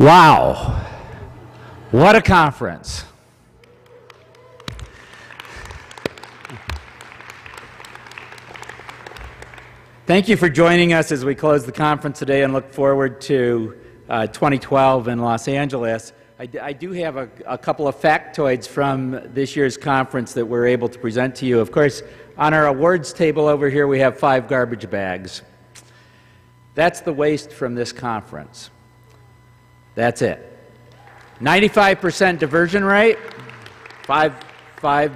Wow, what a conference. Thank you for joining us as we close the conference today and look forward to 2012 in Los Angeles. I do have a couple of factoids from this year's conference that we're able to present to you. Of course, on our awards table over here we have 5 garbage bags. That's the waste from this conference. That's it. 95% diversion rate, five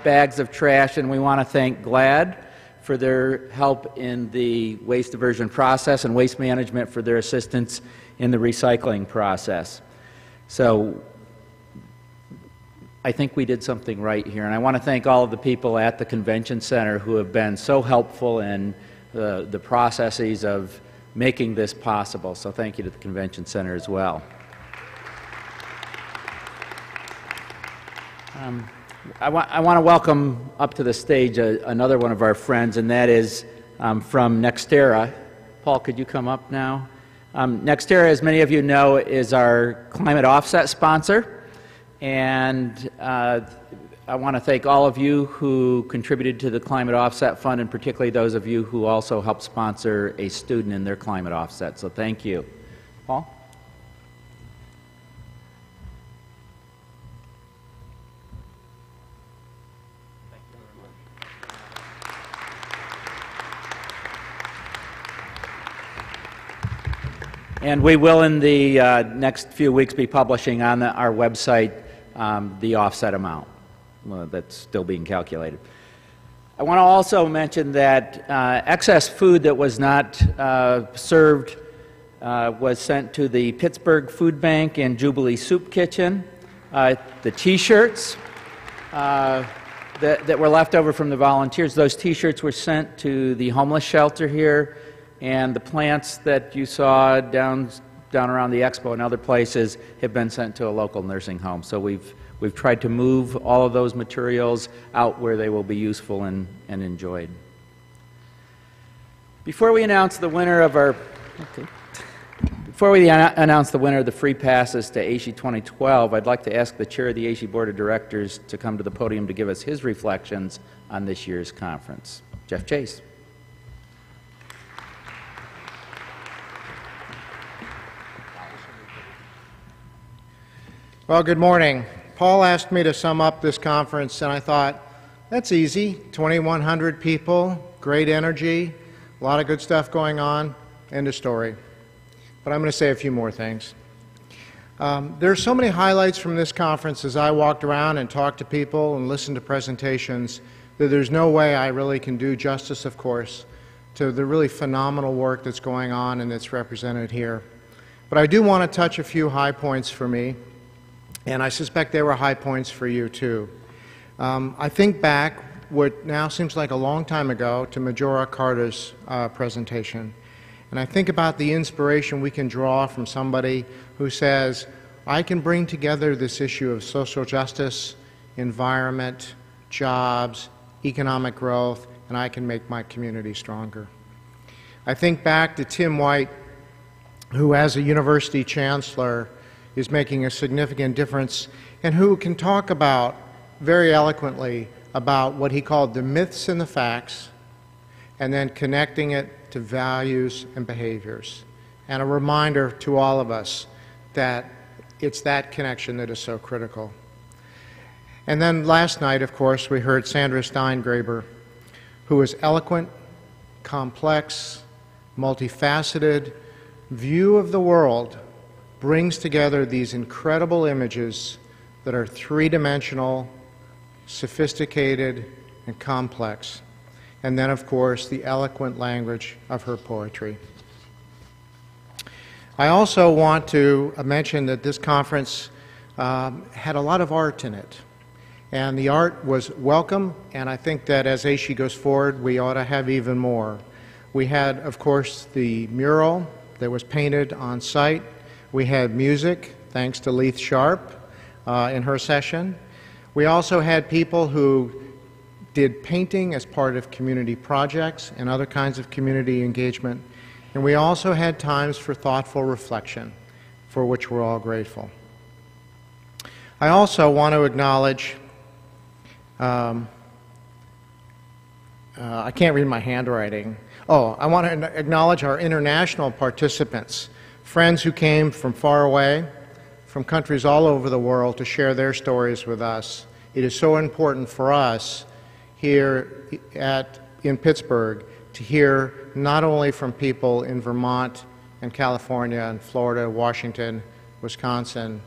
bags of trash, and we want to thank GLAD for their help in the waste diversion process and Waste Management for their assistance in the recycling process. So I think we did something right here, and I want to thank all of the people at the Convention Center who have been so helpful in the processes of making this possible. So thank you to the Convention Center as well. I want to welcome up to the stage another one of our friends, and that is from Nextera. Paul, could you come up now? Nextera, as many of you know, is our climate offset sponsor, and I want to thank all of you who contributed to the Climate Offset Fund, and particularly those of you who also helped sponsor a student in their climate offset. So thank you. Paul? And we will, in the next few weeks, be publishing on our website the offset amount that's still being calculated. I want to also mention that excess food that was not served was sent to the Pittsburgh Food Bank and Jubilee Soup Kitchen. The T-shirts that were left over from the volunteers, those T-shirts were sent to the homeless shelter here. And the plants that you saw down around the expo and other places have been sent to a local nursing home. So we've tried to move all of those materials out where they will be useful and enjoyed. Before we announce the winner of the free passes to AASHE 2012, I'd like to ask the chair of the AASHE Board of Directors to come to the podium to give us his reflections on this year's conference. Jeff Chase. Well, good morning. Paul asked me to sum up this conference, and I thought, that's easy. 2,100 people, great energy, a lot of good stuff going on, end of story. But I'm going to say a few more things. There are so many highlights from this conference as I walked around and talked to people and listened to presentations that there's no way I really can do justice, of course, to the really phenomenal work that's going on and that's represented here. But I do want to touch a few high points for me. And I suspect they were high points for you, too. I think back, what now seems like a long time ago, to Majora Carter's presentation. And I think about the inspiration we can draw from somebody who says, I can bring together this issue of social justice, environment, jobs, economic growth, and I can make my community stronger. I think back to Tim White, who as a university chancellor is making a significant difference, and who can talk about, very eloquently, about what he called the myths and the facts, and then connecting it to values and behaviors. And a reminder to all of us that it's that connection that is so critical. And then last night, of course, we heard Sandra Steingraber, who was eloquent, complex, multifaceted view of the world, brings together these incredible images that are three-dimensional, sophisticated, and complex. And then, of course, the eloquent language of her poetry. I also want to mention that this conference had a lot of art in it. And the art was welcome, and I think that as AASHE goes forward, we ought to have even more. We had, of course, the mural that was painted on site. We had music, thanks to Leith Sharp in her session. We also had people who did painting as part of community projects and other kinds of community engagement. And we also had times for thoughtful reflection. for which we're all grateful. I also want to acknowledge, I can't read my handwriting. Oh, I want to acknowledge our international participants, friends who came from far away, from countries all over the world to share their stories with us. It is so important for us here in Pittsburgh to hear not only from people in Vermont and California and Florida, Washington, Wisconsin,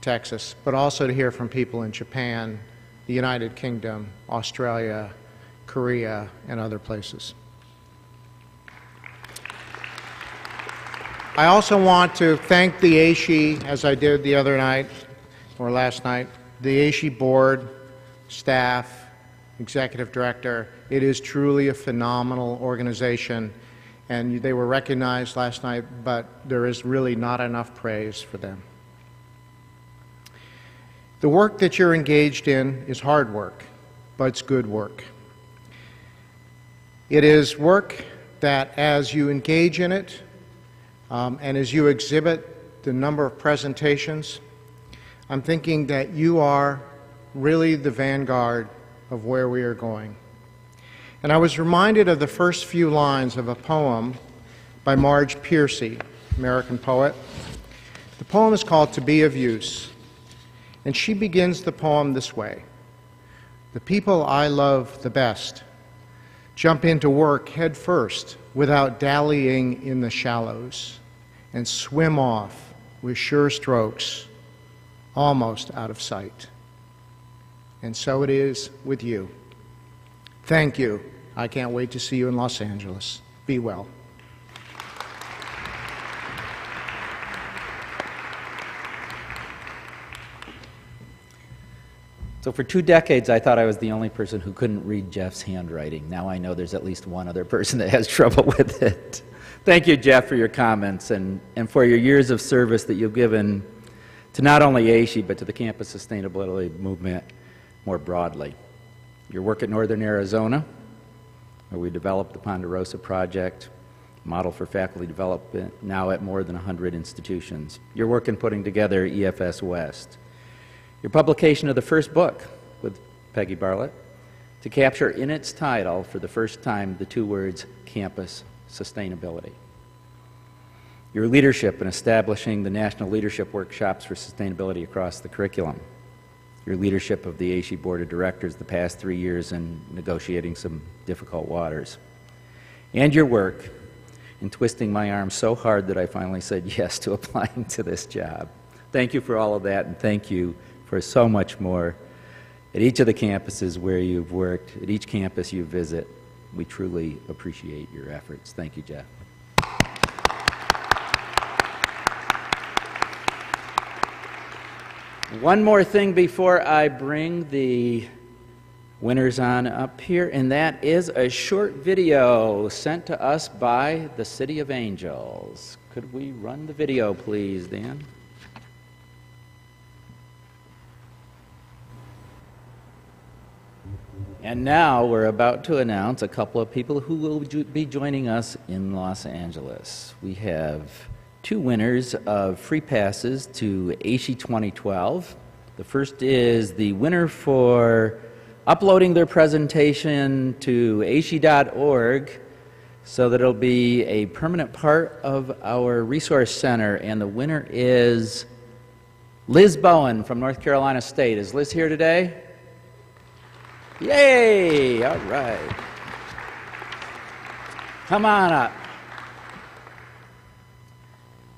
Texas, but also to hear from people in Japan, the United Kingdom, Australia, Korea, and other places. I also want to thank the AASHE, as I did the other night, or last night, the AASHE board, staff, executive director. It is truly a phenomenal organization, and they were recognized last night, but there is really not enough praise for them. The work that you're engaged in is hard work, but it's good work. It is work that as you engage in it, and as you exhibit the number of presentations, I'm thinking that you are really the vanguard of where we are going. And I was reminded of the first few lines of a poem by Marge Piercy, American poet. The poem is called To Be of Use. And she begins the poem this way: the people I love the best jump into work head first without dallying in the shallows and swim off with sure strokes almost out of sight. And so it is with you. Thank you. I can't wait to see you in Los Angeles. Be well. So for 2 decades, I thought I was the only person who couldn't read Jeff's handwriting. Now I know there's at least one other person that has trouble with it. Thank you, Jeff, for your comments and for your years of service that you've given to not only AASHE, but to the campus sustainability movement more broadly. Your work at Northern Arizona, where we developed the Ponderosa Project, model for faculty development, now at more than 100 institutions. Your work in putting together EFS West. Your publication of the first book with Peggy Bartlett to capture in its title for the first time the 2 words campus sustainability. Your leadership in establishing the National Leadership Workshops for Sustainability across the curriculum. Your leadership of the AASHE Board of Directors the past 3 years in negotiating some difficult waters. And your work in twisting my arm so hard that I finally said yes to applying to this job. Thank you for all of that, and thank you for so much more at each of the campuses where you've worked, at each campus you visit. We truly appreciate your efforts. Thank you, Jeff. One more thing before I bring the winners on up here, and that is a short video sent to us by the City of Angels. Could we run the video, please, Dan? And now we're about to announce a couple of people who will be joining us in Los Angeles. We have 2 winners of free passes to AASHE 2012. The first is the winner for uploading their presentation to AASHE.org so that it'll be a permanent part of our resource center. And the winner is Liz Bowen from North Carolina State. Is Liz here today? Yay! All right. Come on up.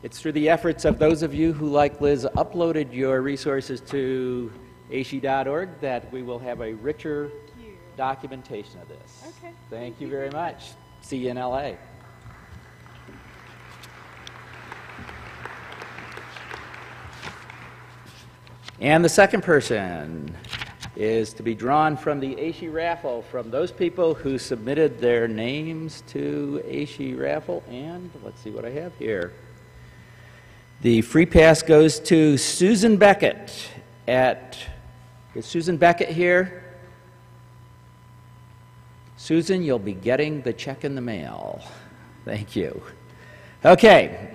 It's through the efforts of those of you who, like Liz, uploaded your resources to AASHE.org that we will have a richer documentation of this. Okay. Thank you very much. See you in LA. And the second person is to be drawn from the AASHE raffle from those people who submitted their names to AASHE raffle. And let's see what I have here. The free pass goes to Susan Beckett is Susan Beckett here? Susan, you'll be getting the check in the mail. Thank you. Okay.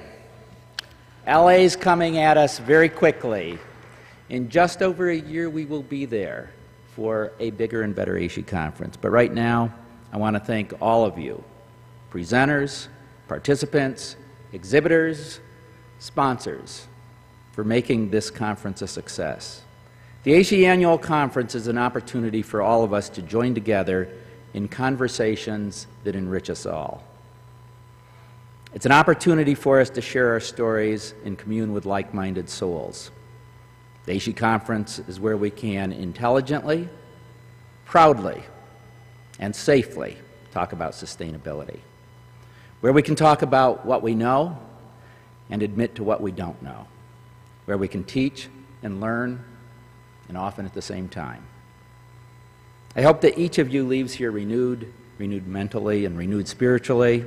LA is coming at us very quickly. In just over a year, we will be there for a bigger and better AASHE conference. But right now, I want to thank all of you, presenters, participants, exhibitors, sponsors, for making this conference a success. The AASHE Annual Conference is an opportunity for all of us to join together in conversations that enrich us all. It's an opportunity for us to share our stories and commune with like-minded souls. The AASHE Conference is where we can intelligently, proudly, and safely talk about sustainability, where we can talk about what we know and admit to what we don't know, where we can teach and learn, and often at the same time. I hope that each of you leaves here renewed mentally and renewed spiritually,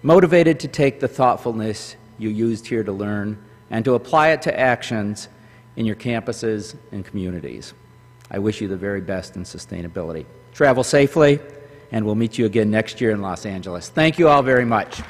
motivated to take the thoughtfulness you used here to learn and to apply it to actions in your campuses and communities. I wish you the very best in sustainability. Travel safely, and we'll meet you again next year in Los Angeles. Thank you all very much.